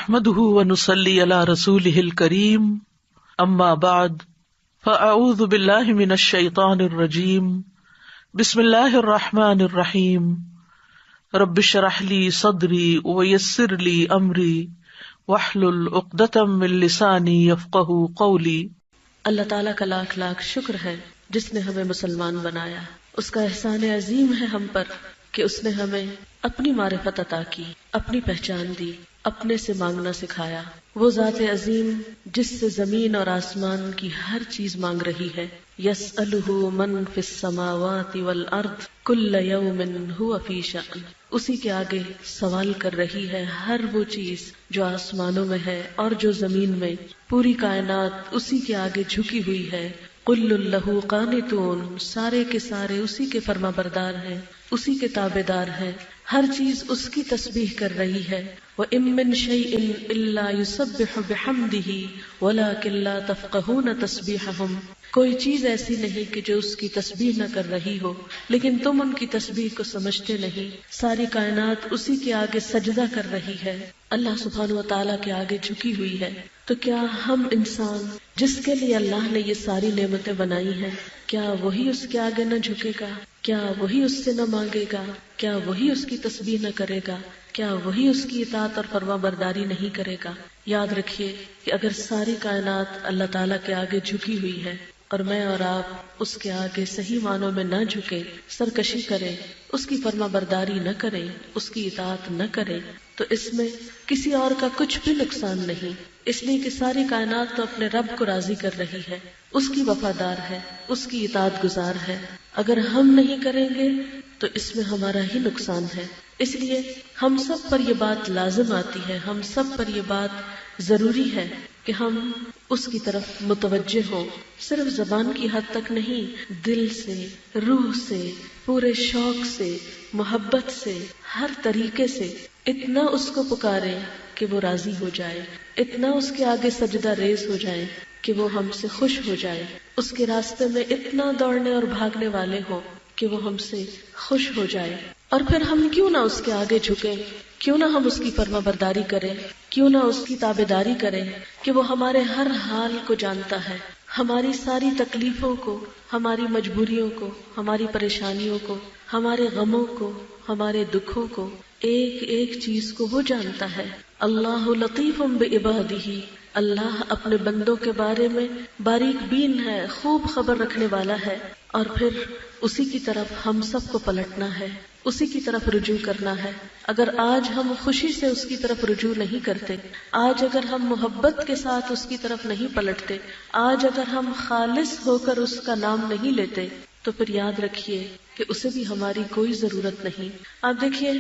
نحمده ونصلي على رسوله الكريم اما بعد فاعوذ بالله من الشيطان الرجيم بسم الله الرحمن الرحيم رب اشرح لي صدري ويسر لي امري واحلل عقدة من لساني يفقهوا قولي۔ اللہ تعالیٰ کا لاکھ لاکھ شکر ہے جس نے ہمیں مسلمان بنایا۔ اس کا احسان عظیم ہے ہم پر کہ اس نے ہمیں اپنی معرفت عطا کی، اپنی پہچان دی، اپنے سے مانگنا سکھایا۔ وہ ذات عظیم جس سے زمین اور آسمان کی ہر چیز مانگ رہی ہے، یسألہ من فی السماوات والارض کل یوم ھو فی شأن، اسی کے آگے سوال کر رہی ہے ہر وہ چیز جو آسمانوں میں ہے اور جو زمین میں، پوری کائنات اسی کے آگے جھکی ہوئی ہے۔ کل لہ قانتون، سارے کے سارے اسی کے فرما بردار ہیں، اسی کے تابعدار ہیں، ہر چیز اس کی تسبیح کر رہی ہے۔ وَإِن مِّن شَيْءٍ إِلَّا يُسَبِّحُ بِحَمْدِهِ وَلَٰكِن لَّا تَفْقَهُونَ تَسْبِيحَهُمْ، کوئی چیز ایسی نہیں کہ جو اس کی تسبیح نہ کر رہی ہو، لیکن تم ان کی تسبیح کو سمجھتے نہیں۔ ساری کائنات اسی کے آگے سجدہ کر رہی ہے، اللہ سبحانہ و تعالیٰ کے آگے جھکی ہوئی ہے۔ تو کیا ہم انسان جس کے لیے اللہ نے یہ ساری نعمتیں بنائی ہیں، کیا وہی اس کے آگے نہ جھکے گا؟ کیا وہی اس سے نہ مانگے گا؟ کیا وہی اس کی تسبیح نہ کرے گا؟ کیا وہی اس کی اطاعت اور فرما برداری نہیں کرے گا؟ یاد رکھیے کہ اگر ساری کائنات اللہ تعالیٰ کے آگے جھکی ہوئی ہے اور میں اور آپ اس کے آگے صحیح معنوں میں نہ جھکے، سرکشی کریں، اس کی فرما برداری نہ کریں، اس کی اطاعت نہ کریں، تو اس میں کسی اور کا کچھ بھی نقصان نہیں، اس لیے کہ ساری کائنات تو اپنے رب کو راضی کر رہی ہے، اس کی وفادار ہے، اس کی اطاعت گزار ہے۔ اگر ہم نہیں کریں گے تو اس میں ہمارا ہی نقصان ہے۔ اس لیے ہم سب پر یہ بات لازم آتی ہے، ہم سب پر یہ بات ضروری ہے کہ ہم اس کی طرف متوجہ ہوں، صرف زبان کی حد تک نہیں، دل سے، روح سے، پورے شوق سے، محبت سے، ہر طریقے سے اتنا اس کو پکاریں کہ وہ راضی ہو جائے، اتنا اس کے آگے سجدہ ریز ہو جائے کہ وہ ہم سے خوش ہو جائے، اس کے راستے میں اتنا دوڑنے اور بھاگنے والے ہوں کہ وہ ہم سے خوش ہو جائے۔ اور پھر ہم کیوں نہ اس کے آگے جھکیں، کیوں نہ ہم اس کی فرما برداری کریں، کیوں نہ اس کی تابعداری کریں کہ وہ ہمارے ہر حال کو جانتا ہے، ہماری ساری تکلیفوں کو، ہماری مجبوریوں کو، ہماری پریشانیوں کو، ہمارے غموں کو، ہمارے دکھوں کو، ایک ایک چیز کو وہ جانتا ہے۔ اللہ لطیف بعبادہ، اللہ اپنے بندوں کے بارے میں باریک بین ہے، خوب خبر رکھنے والا ہے۔ اور پھر اسی کی طرف ہم سب کو پلٹنا ہے، اسی کی طرف رجوع کرنا ہے۔ اگر آج ہم خوشی سے اس کی طرف رجوع نہیں کرتے، آج اگر ہم محبت کے ساتھ اس کی طرف نہیں پلٹتے، آج اگر ہم خالص ہو کر اس کا نام نہیں لیتے، تو پھر یاد رکھیے کہ اسے بھی ہماری کوئی ضرورت نہیں۔ آپ دیکھیے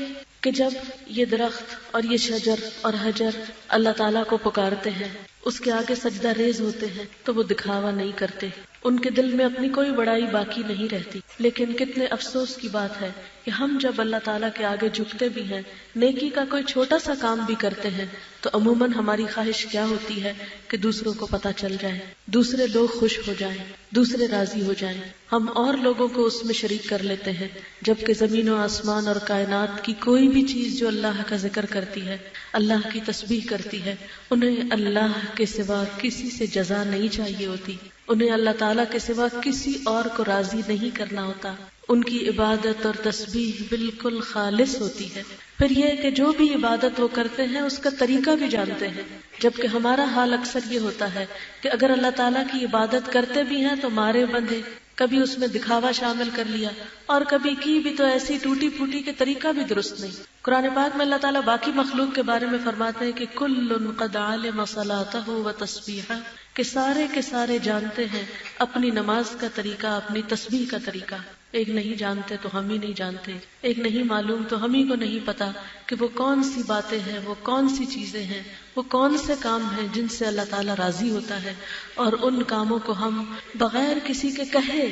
کہ جب یہ درخت اور یہ شجر اور حجر اللہ تعالیٰ کو پکارتے ہیں، اس کے آگے سجدہ ریز ہوتے ہیں، تو وہ دکھاوا نہیں کرتے، ان کے دل میں اپنی کوئی بڑائی باقی نہیں رہتی۔ لیکن کتنے افسوس کی بات ہے کہ ہم جب اللہ تعالیٰ کے آگے جھکتے بھی ہیں، نیکی کا کوئی چھوٹا سا کام بھی کرتے ہیں، تو عموماً ہماری خواہش کیا ہوتی ہے کہ دوسروں کو پتہ چل جائے، دوسرے لوگ خوش ہو جائیں، دوسرے راضی ہو جائیں، ہم اور لوگوں کو اس میں شریک کر لیتے ہیں، جبکہ زمین و آسمان اور کائنات کی کوئی بھی چیز جو اللہ کا ذکر کرتی ہے، اللہ کی تسبیح کرتی ہے، انہیں اللہ کے سوا کسی سے جزا نہیں چاہیے ہوتی، انہیں اللہ تعالیٰ کے سوا کسی اور کو راضی نہیں کرنا ہوتا، ان کی عبادت اور تسبیح بالکل خالص ہوتی ہے۔ پھر یہ کہ جو بھی عبادت وہ کرتے ہیں اس کا طریقہ بھی جانتے ہیں، جبکہ ہمارا حال اکثر یہ ہوتا ہے کہ اگر اللہ تعالیٰ کی عبادت کرتے بھی ہیں تو مارے بندھے، کبھی اس میں دکھاوا شامل کر لیا، اور کبھی کی بھی تو ایسی ٹوٹی پھوٹی کے طریقہ بھی درست نہیں۔ قرآن پاک میں اللہ تعالیٰ باقی مخلوق کے بارے میں فرماتے ہیں کہ کل قد علم صلاتہ و تسبیحہ، کہ سارے کے سارے جانتے ہیں اپنی نماز کا طریقہ، اپنی تسبیح کا طریقہ۔ ایک نہیں جانتے تو ہم ہی نہیں جانتے، ایک نہیں معلوم تو ہم ہی کو نہیں پتا کہ وہ کون سی باتیں ہیں، وہ کون سی چیزیں ہیں، وہ کون سے کام ہیں جن سے اللہ تعالیٰ راضی ہوتا ہے، اور ان کاموں کو ہم بغیر کسی کے کہے،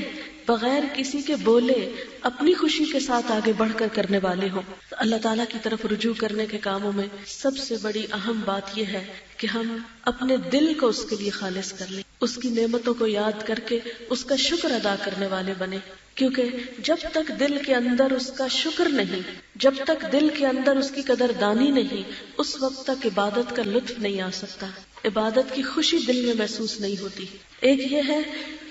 بغیر کسی کے بولے، اپنی خوشی کے ساتھ آگے بڑھ کر کرنے والے ہوں۔ تو اللہ تعالیٰ کی طرف رجوع کرنے کے کاموں میں سب سے بڑی اہم بات یہ ہے کہ ہم اپنے دل کو اس کے لیے خالص کر لیں، اس کی نعمتوں کو یاد کر کے اس کا شکر ادا کرنے والے بنے۔ کیونکہ جب تک دل کے اندر اس کا شکر نہیں، جب تک دل کے اندر اس کی قدردانی نہیں، اس وقت تک عبادت کا لطف نہیں آ سکتا، عبادت کی خوشی دل میں محسوس نہیں ہوتی۔ ایک یہ ہے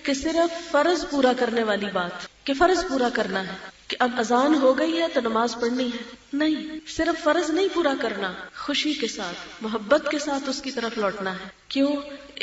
کہ صرف فرض پورا کرنے والی بات، کہ فرض پورا کرنا ہے کہ اب اذان ہو گئی ہے تو نماز پڑھنی ہے، نہیں، صرف فرض نہیں پورا کرنا، خوشی کے ساتھ، محبت کے ساتھ اس کی طرف لوٹنا ہے۔ کیوں؟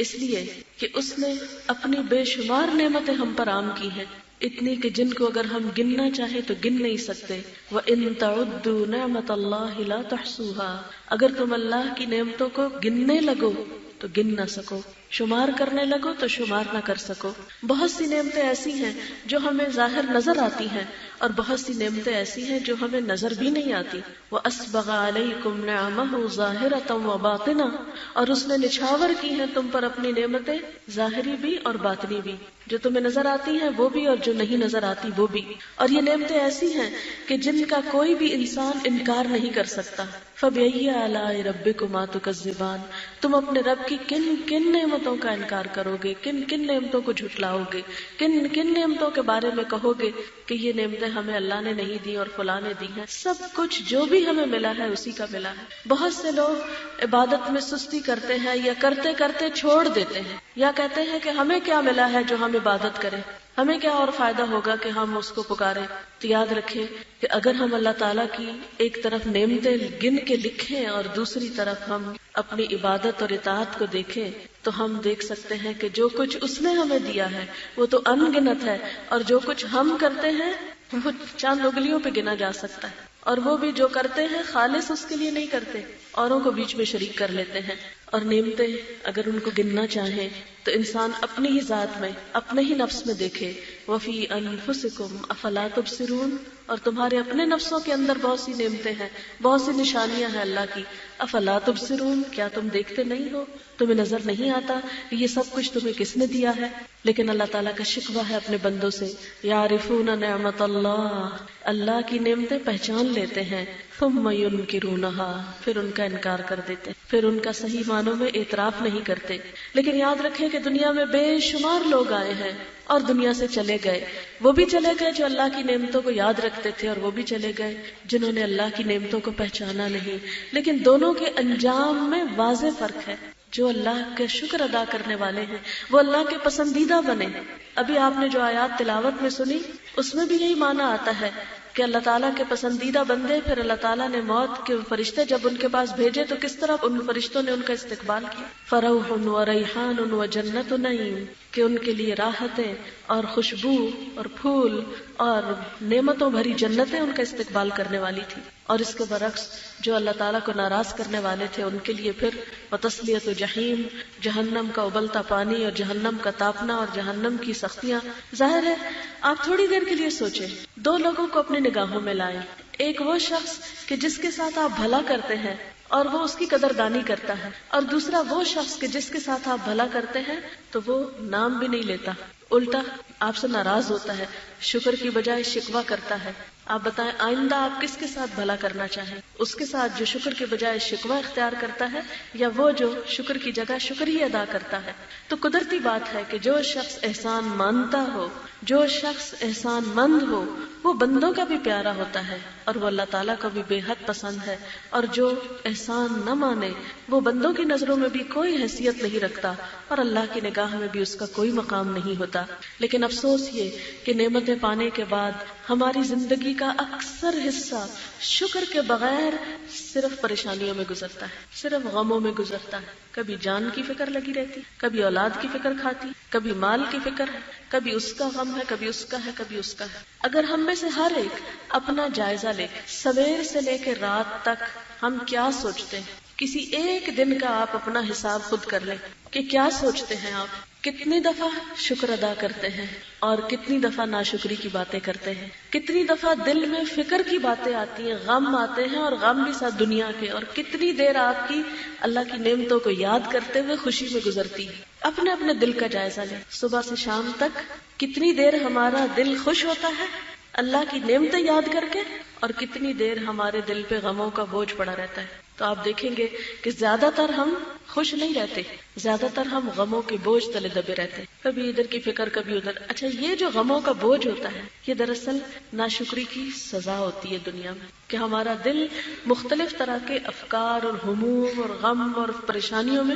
اس لیے کہ اس نے اپنی بے شمار نعمتیں ہم پر عام کی ہیں، اتنی کہ جن کو اگر ہم گننا چاہیں تو گن نہیں سکتے۔ وَإِن تَعُدُّوا نِعْمَتَ اللَّهِ لَا تُحْصُوهَا، اگر تم اللہ کی نعمتوں کو گننے لگو تو گن نہ سکو، شمار کرنے لگو تو شمار نہ کر سکو۔ بہت سی نعمتیں ایسی ہیں جو ہمیں ظاہر نظر آتی ہیں، اور بہت سی نعمتیں ایسی ہیں جو ہمیں نظر بھی نہیں آتی۔ وَأَسْبَغَ عَلَيْكُمْ نِعَمَهُ ظَاهِرَةً وَبَاطِنَةً، اور اس نے نچھاور کی ہیں تم پر اپنی نعمتیں، ظاہری بھی اور باطنی بھی، جو تمہیں نظر آتی ہیں وہ بھی اور جو نہیں نظر آتی وہ بھی۔ اور یہ نعمتیں ایسی ہیں کہ جن کا کوئی بھی انسان انکار نہیں کر سکتا۔ فَبِأَيِّ آلَاءِ رَبِّكُمَا تُكَذِّبَانِ، تم اپنے رب کی کن کن نعمتوں کا انکار کرو گے، کن کن نعمتوں کو جھٹلاؤ گے، کن کن نعمتوں کے بارے میں کہو گے کہ یہ نعمتیں ہمیں اللہ نے نہیں دی اور فلاں نے دی ہیں۔ سب کچھ جو بھی ہمیں ملا ہے اسی کا ملا ہے۔ بہت سے لوگ عبادت میں سستی کرتے ہیں یا کرتے کرتے چھوڑ دیتے ہیں، یا کہتے ہیں کہ ہمیں کیا ملا ہے جو ہم عبادت کریں، ہمیں کیا اور فائدہ ہوگا کہ ہم اس کو پکاریں۔ تو یاد رکھیں کہ اگر ہم اللہ تعالیٰ کی ایک طرف نعمتیں گن کے لکھیں اور دوسری طرف ہم اپنی عبادت اور اطاعت کو دیکھیں تو ہم دیکھ سکتے ہیں کہ جو کچھ اس نے ہمیں دیا ہے وہ تو ان گنت ہے، اور جو کچھ ہم کرتے ہیں وہ چند انگلیوں پہ گنا جا سکتا ہے، اور وہ بھی جو کرتے ہیں خالص اس کے لیے نہیں کرتے، اوروں کو بیچ میں شریک کر لیتے ہیں۔ اور نعمتیں اگر ان کو گننا چاہیں تو انسان اپنی ہی ذات میں، اپنے ہی نفس میں دیکھے۔ وَفِي أَنفُسِكُمْ أَفَلَا تُبْصِرُونَ، اور تمہارے اپنے نفسوں کے اندر بہت سی نعمتیں ہیں، بہت سی نشانیاں ہیں اللہ کی۔ افلا تبصرون، کیا تم دیکھتے نہیں ہو، تمہیں نظر نہیں آتا کہ یہ سب کچھ تمہیں کس نے دیا ہے؟ لیکن اللہ تعالیٰ کا شکوہ ہے اپنے بندوں سے، یعرفون نعمت اللہ، اللہ کی نعمتیں پہچان لیتے ہیں، ثم ينکرونها، پھر ان کا انکار کر دیتے، پھر ان کا صحیح معنوں میں اعتراف نہیں کرتے۔ لیکن یاد رکھیں کہ دنیا میں بے شمار لوگ آئے ہیں اور دنیا سے چلے گئے، وہ بھی چلے گئے جو اللہ کی نعمتوں کو یاد رکھتے تھے، اور وہ بھی چلے گئے جنہوں نے اللہ کی نعمتوں کو پہچانا نہیں۔ لیکن دونوں کے انجام میں واضح فرق ہے۔ جو اللہ کا شکر ادا کرنے والے ہیں وہ اللہ کے پسندیدہ بنے۔ ابھی آپ نے جو آیات تلاوت میں سنی اس میں بھی یہی معنی آتا ہے کہ اللہ تعالیٰ کے پسندیدہ بندے، پھر اللہ تعالیٰ نے موت کے فرشتے جب ان کے پاس بھیجے تو کس طرح ان فرشتوں نے ان کا استقبال کیا۔ فروح و ریحان و جنت نعیم، کہ ان کے لیے راحتیں اور خوشبو اور پھول اور نعمتوں بھری جنتیں ان کا استقبال کرنے والی تھی۔ اور اس کے برعکس جو اللہ تعالیٰ کو ناراض کرنے والے تھے ان کے لیے پھر وتصلیۃ جحیم، جہنم کا ابلتا پانی اور جہنم کا تاپنا اور جہنم کی سختیاں۔ ظاہر ہے آپ تھوڑی دیر کے لیے سوچیں، دو لوگوں کو اپنی نگاہوں میں لائیں، ایک وہ شخص کہ جس کے ساتھ آپ بھلا کرتے ہیں اور وہ اس کی قدردانی کرتا ہے، اور دوسرا وہ شخص کہ جس کے ساتھ آپ بھلا کرتے ہیں تو وہ نام بھی نہیں لیتا، الٹا آپ سے ناراض ہوتا ہے، شکر کی بجائے شکوہ کرتا ہے۔ آپ بتائیں آئندہ آپ کس کے ساتھ بھلا کرنا چاہیں، اس کے ساتھ جو شکر کے بجائے شکوہ اختیار کرتا ہے، یا وہ جو شکر کی جگہ شکر ہی ادا کرتا ہے؟ تو قدرتی بات ہے کہ جو شخص احسان مانتا ہو، جو شخص احسان مند ہو، وہ بندوں کا بھی پیارا ہوتا ہے اور وہ اللہ تعالیٰ کو بھی بے حد پسند ہے، اور جو احسان نہ مانے وہ بندوں کی نظروں میں بھی کوئی حیثیت نہیں رکھتا اور اللہ کی نگاہ میں بھی اس کا کوئی مقام نہیں ہوتا۔ لیکن افسوس یہ کہ نعمتیں پانے کے بعد ہماری زندگی کا اکثر حصہ شکر کے بغیر صرف پریشانیوں میں گزرتا ہے، صرف غموں میں گزرتا ہے۔ کبھی جان کی فکر لگی رہتی، کبھی اولاد کی فکر کھاتی، کبھی مال کی فکر ہے، کبھی اس کا غم ہے، کبھی اس کا ہے، کبھی اس کا ہے۔ اگر ہم میں سے ہر ایک اپنا جائزہ لے، سویر سے لے کے رات تک ہم کیا سوچتے ہیں، کسی ایک دن کا آپ اپنا حساب خود کر لیں کہ کیا سوچتے ہیں آپ، کتنی دفعہ شکر ادا کرتے ہیں اور کتنی دفعہ ناشکری کی باتیں کرتے ہیں، کتنی دفعہ دل میں فکر کی باتیں آتی ہیں، غم آتے ہیں اور غم بھی ساتھ دنیا کے، اور کتنی دیر آپ کی اللہ کی نعمتوں کو یاد کرتے ہوئے خوشی میں گزرتی ہے۔ اپنے اپنے دل کا جائزہ لیں، صبح سے شام تک کتنی دیر ہمارا دل خوش ہوتا ہے اللہ کی نعمتیں یاد کر کے، اور کتنی دیر ہمارے دل پہ غموں کا بوجھ پڑا رہتا ہے۔ تو آپ دیکھیں گے کہ زیادہ تر ہم خوش نہیں رہتے، زیادہ تر ہم غموں کے بوجھ تلے دبے رہتے ہیں، کبھی ادھر کی فکر کبھی ادھر۔ اچھا، یہ جو غموں کا بوجھ ہوتا ہے یہ دراصل ناشکری کی سزا ہوتی ہے دنیا میں، کہ ہمارا دل مختلف طرح کے افکار اور ہموم اور غم اور پریشانیوں میں